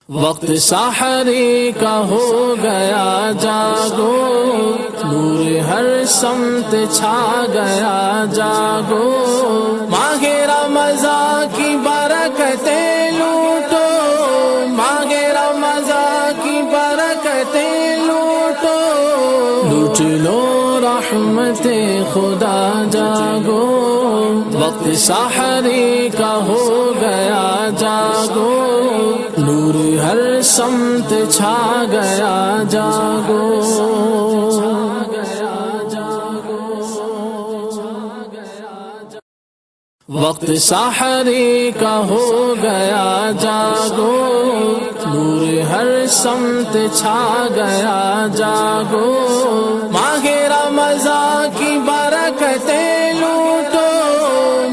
وقت سحری کا ہو گیا جاگو، نور ہر سمت چھا گیا جاگو، ماہ رمضان کی برکتیں لوٹو، ماہ رمضان کی برکتیں لوٹو، لوٹ لو رحمت خدا جاگو، وقت سحری کا ہو گیا جاگو، نور ہر سمت چھا گیا جاگو، وقت سحری کا ہو گیا جاگو، نور ہر سمت چھا گیا جاگو، ماہ رمضان کی برکتیں لوٹو،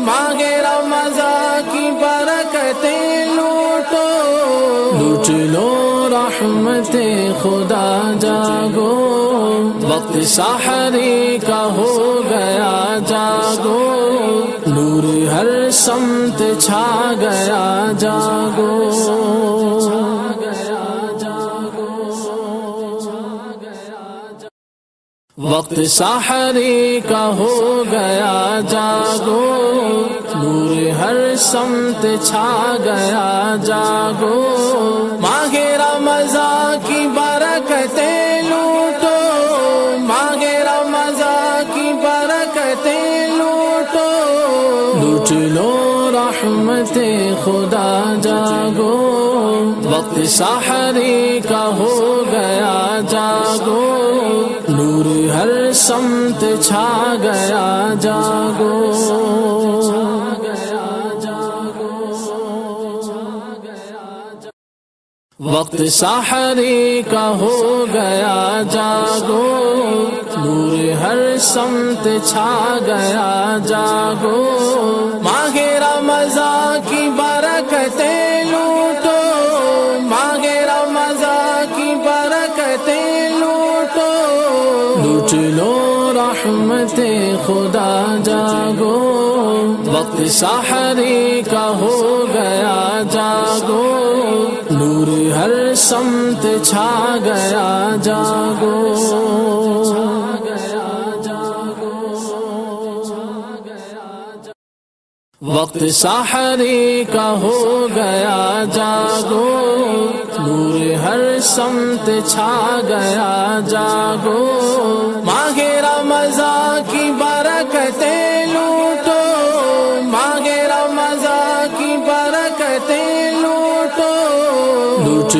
ماہ رمضان کی برکتیں لوٹو، لوٹ لو رحمت خدا جاگو، وقت سحری کا ہو گیا جاگو، نور ہر سمت چھا گیا جاگو، وقت سحری کا ہو گیا جاگو، نور ہر سمت چھا گیا جاگو، ماہ رمضان کی برکتیں لوٹو، ماہ رمضان کی برکتیں لوٹو، لوٹ لو رحمت خدا جاگو، وقت سحری کا ہو گیا جاگو، نور ہر سمت چھا گیا جاگو، وقت سحری کا ہو گیا جاگو، نور ہر سمت چھا گیا جاگو، ماہ رمضان کی برکتیں لوٹو، ماہ رمضان کی برکتیں لوٹو، لوٹ لو رحمت خدا جاگو، وقت سحری کا ہو گیا جاگو، نور ہر سمت چھا گیا جاگو، وقت سحری کا ہو گیا جاگو، نور ہر سمت چھا گیا جاگو، ماہ رمضان کی برکتیں لوٹو، ماہ رمضان کی برکتیں لوٹو، لوٹ